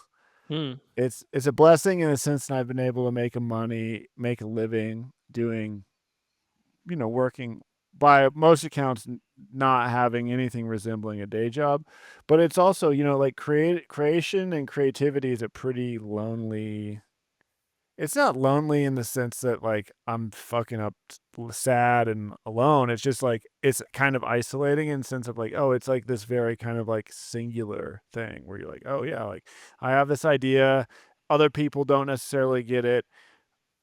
Hmm. It's a blessing in the sense that I've been able to make a living doing, working by most accounts, not having anything resembling a day job. But it's also, like creation and creativity is a pretty lonely. It's not lonely in the sense that like I'm fucking up sad and alone. It's just like it's kind of isolating in the sense of like, oh, it's like this very kind of like singular thing where you're like, oh yeah, like I have this idea, other people don't necessarily get it.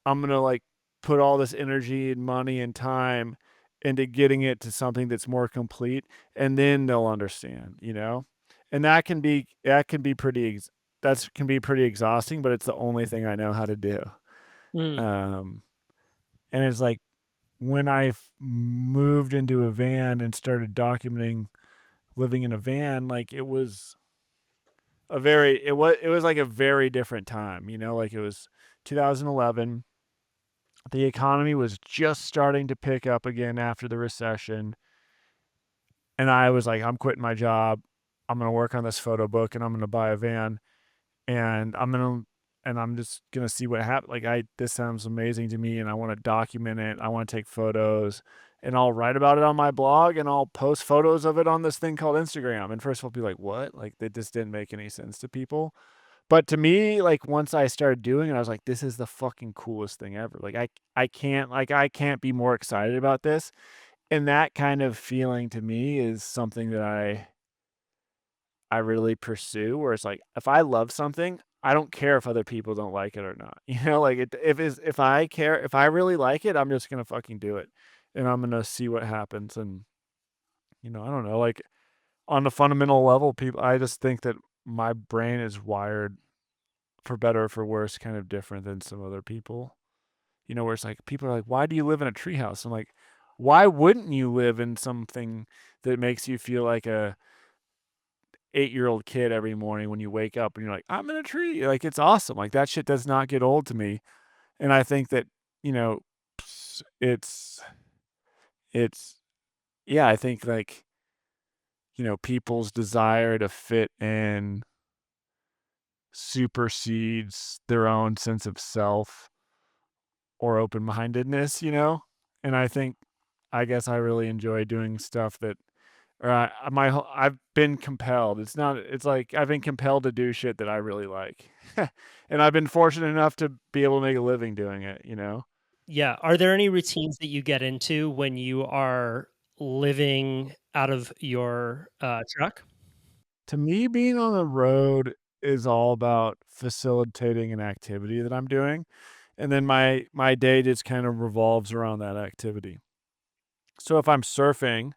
I'm gonna like put all this energy and money and time into getting it to something that's more complete, and then they'll understand. And that can be pretty exhausting, but it's the only thing I know how to do. Hmm. Um, and it's like when I moved into a van and started documenting living in a van, like it was like a very different time, like it was 2011. The economy was just starting to pick up again after the recession. And I was like, I'm quitting my job. I'm going to work on this photo book and I'm going to buy a van and I'm just going to see what happens. Like this sounds amazing to me and I want to document it. I want to take photos and I'll write about it on my blog and I'll post photos of it on this thing called Instagram. And first of all, be like, what? Like that just didn't make any sense to people. But to me, like once I started doing it, I was like, this is the fucking coolest thing ever. Like I can't be more excited about this. And that kind of feeling to me is something that I really pursue, where it's like if I love something, I don't care if other people don't like it or not. Like if I really like it, I'm just gonna fucking do it. And I'm gonna see what happens. And I don't know, like on the fundamental level, I just think that my brain is wired for better or for worse, kind of different than some other people. Where it's like people are like, why do you live in a treehouse? I'm like, why wouldn't you live in something that makes you feel like a 8-year-old kid every morning when you wake up and you're like, I'm in a tree. Like it's awesome. Like that shit does not get old to me. And I think that, you know, it's it's yeah, I think like, people's desire to fit in supersedes their own sense of self or open-mindedness. And I guess I really enjoy doing stuff that or I've been compelled. It's like I've been compelled to do shit that I really like. And I've been fortunate enough to be able to make a living doing it. Yeah. Are there any routines that you get into when you are living out of your truck? To me, being on the road is all about facilitating an activity that I'm doing. And then my day just kind of revolves around that activity. So if I'm surfing,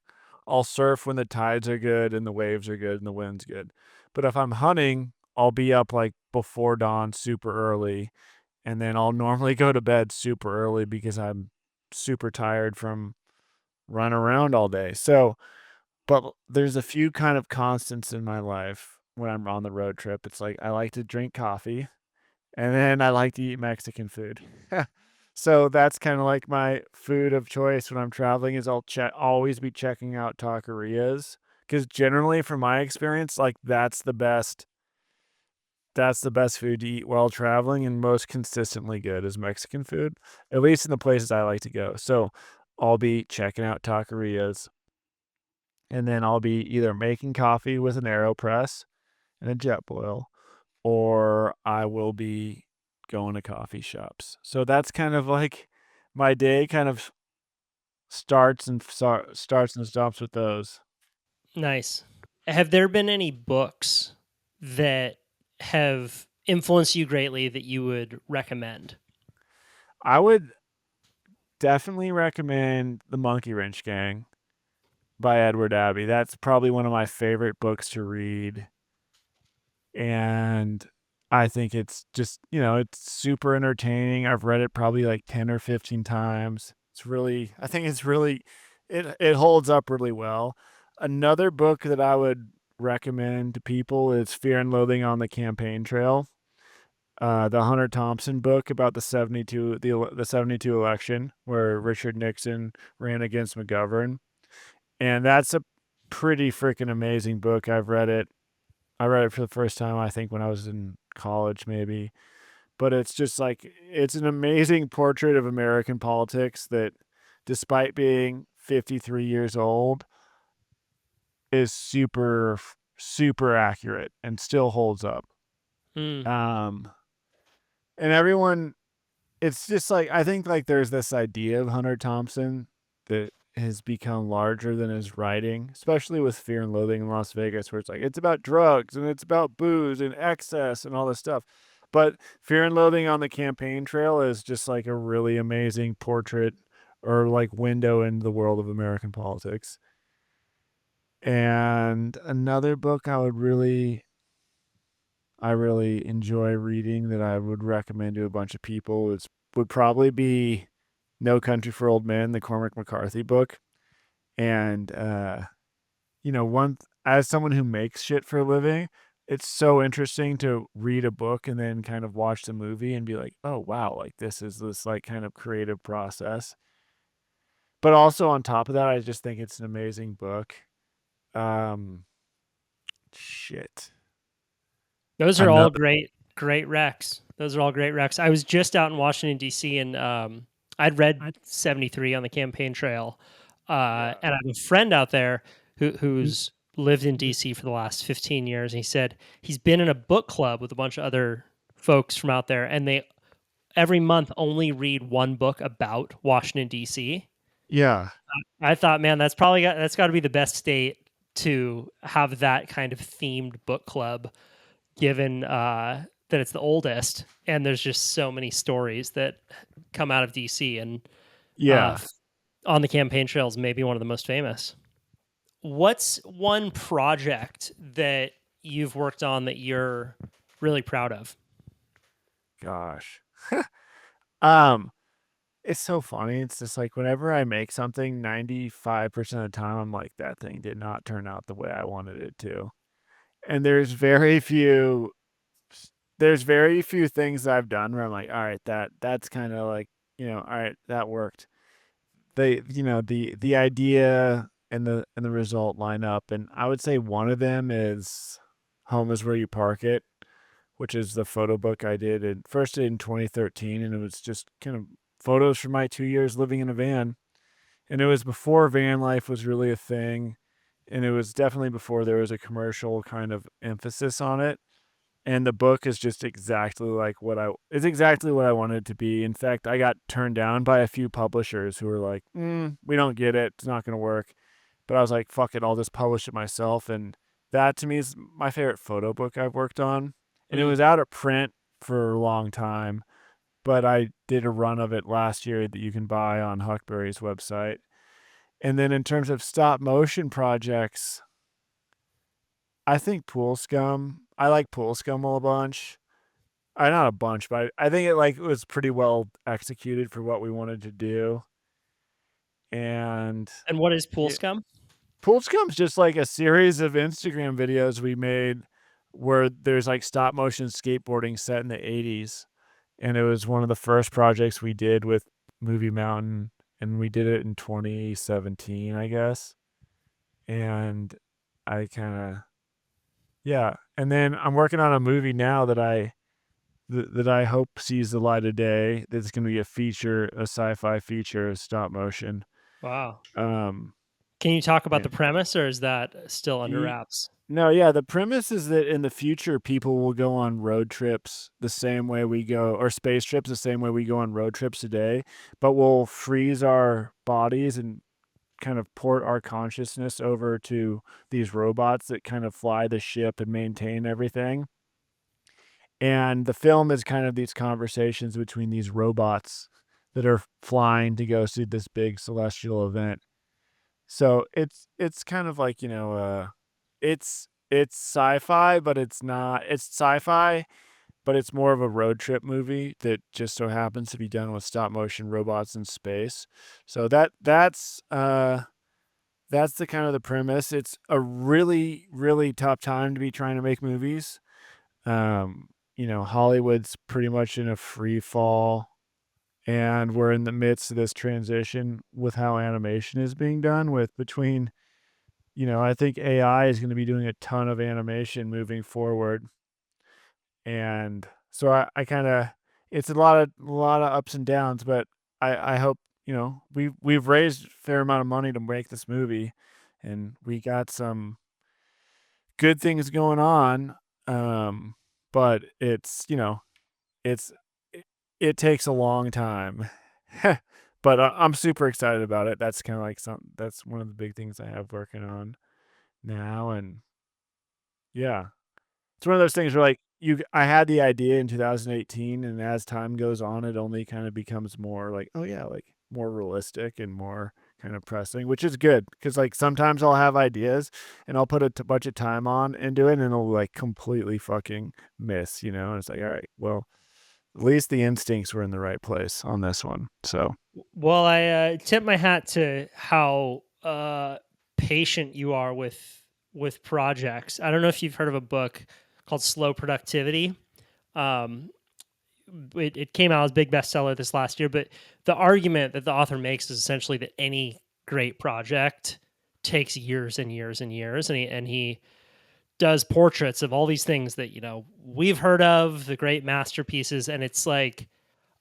I'll surf when the tides are good and the waves are good and the wind's good. But if I'm hunting, I'll be up like before dawn super early, and then I'll normally go to bed super early because I'm super tired from running around all day. So, but there's a few kind of constants in my life when I'm on the road trip. It's like I like to drink coffee and then I like to eat Mexican food. So that's kind of like my food of choice when I'm traveling is always be checking out taquerias because generally from my experience, like that's the best food to eat while traveling and most consistently good is Mexican food, at least in the places I like to go. So I'll be checking out taquerias and then I'll be either making coffee with an AeroPress and a jet boil, or I will be going to coffee shops. So that's kind of like my day kind of starts and stops with those. Nice. Have there been any books that have influenced you greatly that you would recommend? I would definitely recommend The Monkey Wrench Gang by Edward Abbey. That's probably one of my favorite books to read. And I think it's just, it's super entertaining. I've read it probably like 10 or 15 times. I think it's really, it holds up really well. Another book that I would recommend to people is Fear and Loathing on the Campaign Trail. The Hunter Thompson book about the 72 election where Richard Nixon ran against McGovern. And that's a pretty freaking amazing book. I've read it I read it for the first time, I think, when I was in college, maybe. But it's just like, it's an amazing portrait of American politics that, despite being 53 years old, is super accurate and still holds up. Mm. Um, and everyone, it's just like, I think like there's this idea of Hunter Thompson that has become larger than his writing, especially with Fear and Loathing in Las Vegas, where it's like, it's about drugs and it's about booze and excess and all this stuff. But Fear and Loathing on the Campaign Trail is just like a really amazing portrait or like window into the world of American politics. And another book I really enjoy reading that I would recommend to a bunch of people would probably be No Country for Old Men, the Cormac McCarthy book. And as someone who makes shit for a living, it's so interesting to read a book and then kind of watch the movie and be like, oh wow, like this is this like kind of creative process. But also on top of that, I just think it's an amazing book. Shit. Those are all Another, great recs. Those are all great recs. I was just out in Washington D.C. and I'd read 73 on the Campaign Trail, yeah. and I have a friend out there who's lived in D.C. for the last 15 years. And he said he's been in a book club with a bunch of other folks from out there, and they every month only read one book about Washington D.C. Yeah. I thought, man, that's got to be the best state to have that kind of themed book club, given that it's the oldest and there's just so many stories that come out of DC, and Yeah. on the Campaign Trails, maybe one of the most famous. What's one project that you've worked on that you're really proud of? Gosh. um, it's so funny. It's just like whenever I make something, 95% of the time, I'm like, that thing did not turn out the way I wanted it to. And there's very few things I've done where I'm like, all right, that's kind of like, all right, that worked. The idea and the result line up. And I would say one of them is Home is Where You Park It, which is the photo book I did in 2013, and it was just kind of photos from my 2 years living in a van. And it was before van life was really a thing, and it was definitely before there was a commercial kind of emphasis on it. And the book is just exactly like it's exactly what I wanted it to be. In fact, I got turned down by a few publishers who were like, we don't get it. It's not going to work. But I was like, fuck it. I'll just publish it myself. And that to me is my favorite photo book I've worked on. And it Mm. was out of print for a long time, but I did a run of it last year that you can buy on Huckberry's website. And then in terms of stop motion projects, I think Pool Scum. I like Pool Scum a bunch. Not a bunch, but I think it was pretty well executed for what we wanted to do. And And what is Pool yeah, Scum? Pool Scum's just like a series of Instagram videos we made where there's like stop motion skateboarding set in the 80s. And it was one of the first projects we did with Movie Mountain, and we did it in 2017, I guess. And I kind of yeah, and then I'm working on a movie now that I hope sees the light of day. That's going to be a sci-fi feature, stop motion. Wow. Um, Can you talk about yeah. the premise, or is that still under wraps? No, yeah, the premise is that in the future, people will go on road trips the same way we go, or space trips the same way we go on road trips today, but we'll freeze our bodies and kind of port our consciousness over to these robots that kind of fly the ship and maintain everything. And the film is kind of these conversations between these robots that are flying to go see this big celestial event. So it's kind of like, it's sci-fi, but it's not. It's sci-fi, but it's more of a road trip movie that just so happens to be done with stop motion robots in space. So that's the kind of the premise. It's a really, really tough time to be trying to make movies. Hollywood's pretty much in a free fall, and we're in the midst of this transition with how animation is being done with between you know, I think AI is going to be doing a ton of animation moving forward. And so I kind of, it's a lot of ups and downs, but I hope, you know, we've raised a fair amount of money to make this movie, and we got some good things going on. But it's, you know, it's it, it takes a long time. But I'm super excited about it. That's kind of like that's one of the big things I have working on now. And yeah, it's one of those things where like I had the idea in 2018, and as time goes on, it only kind of becomes more like, oh yeah, like more realistic and more kind of pressing, which is good because like sometimes I'll have ideas and I'll put a bunch of time on into it and it'll like completely fucking miss, you know. And it's like, all right, well, at least the instincts were in the right place on this one. So Well, I tip my hat to how patient you are with projects. I don't know if you've heard of a book called Slow Productivity. Um, it came out as a big bestseller this last year, but the argument that the author makes is essentially that any great project takes years and years and years, and he does portraits of all these things that we've heard of, the great masterpieces, and it's like,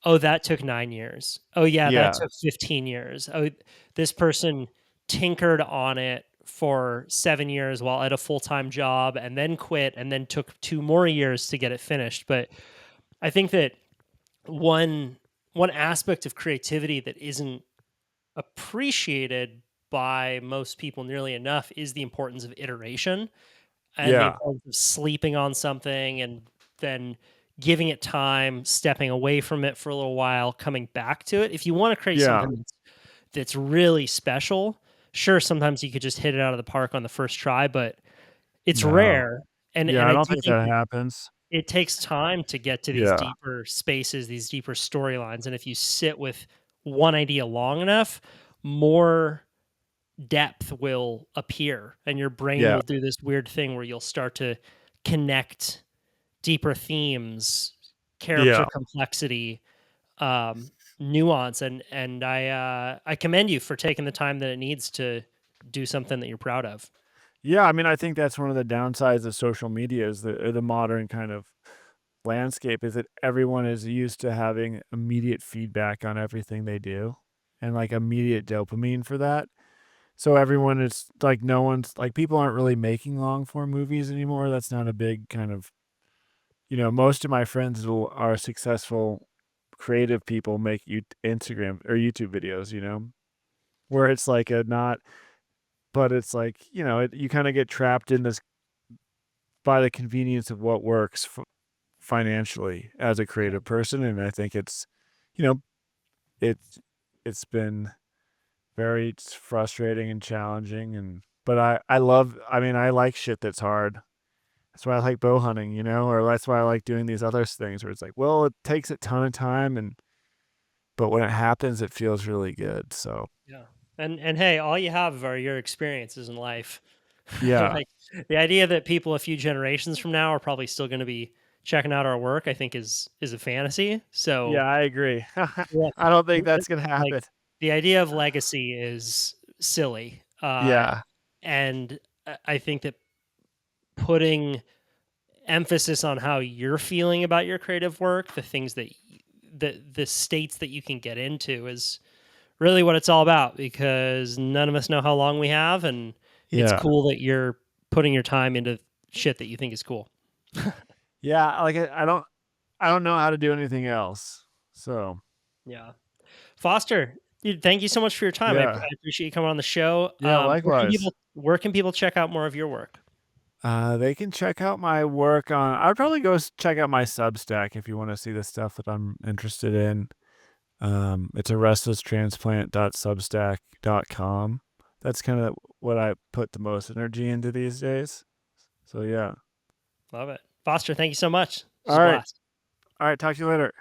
oh, that took 9 years. Oh yeah, that yeah, took 15 years. Oh, this person tinkered on it for 7 years while at a full-time job and then quit and then took 2 more years to get it finished. But I think that one aspect of creativity that isn't appreciated by most people nearly enough is the importance of iteration and the yeah, importance of sleeping on something and then giving it time, stepping away from it for a little while, coming back to it. If you want to create yeah, something that's really special, sure, sometimes you could just hit it out of the park on the first try, but it's no, rare. And yeah, I I don't do think think that that happens. it takes time to get to these Yeah, deeper spaces, these deeper storylines. And if you sit with one idea long enough, more depth will appear and your brain yeah, will do this weird thing where you'll start to connect deeper themes, character yeah. complexity, nuance, and I commend you for taking the time that it needs to do something that you're proud of. Yeah, I mean, I think that's one of the downsides of social media is the modern kind of landscape is that everyone is used to having immediate feedback on everything they do and like immediate dopamine for that. So everyone is like, no one's like, people aren't really making long form movies anymore. That's not a big kind of, you know, most of my friends are successful creative people make Instagram or YouTube videos, you know, where it's like a not, but it's like, you know, you kind of get trapped in this by the convenience of what works financially as a Yeah. creative person. And I think it's, you know, it's it's been very frustrating and challenging. And but I love, I mean, I like shit that's hard. That's why I like bow hunting, you know, or that's why I like doing these other things where it's like, well, it takes a ton of time, and but when it happens, it feels really good. So Yeah. And hey, all you have are your experiences in life. yeah, Like the idea that people a few generations from now are probably still going to be checking out our work, I think is a fantasy. yeah, So I agree. yeah, I don't think that's gonna like happen. the idea of legacy is silly. Yeah, And I think that putting emphasis on how you're feeling about your creative work, the things that the states that you can get into is really what it's all about because none of us know how long we have and it's yeah, cool that you're putting your time into shit that you think is cool. yeah. Like I don't know how to do anything else. So Yeah. Foster, dude, thank you so much for your time. I yeah, appreciate you coming on the show. yeah. Likewise. Where can people check out more of your work? They can check out my work on. I'd probably go check out my Substack if you want to see the stuff that I'm interested in. It's a restlesstransplant.substack.com. That's kind of what I put the most energy into these days. So yeah. Love it. Foster, thank you so much. It's All a right. blast. All right. Talk to you later.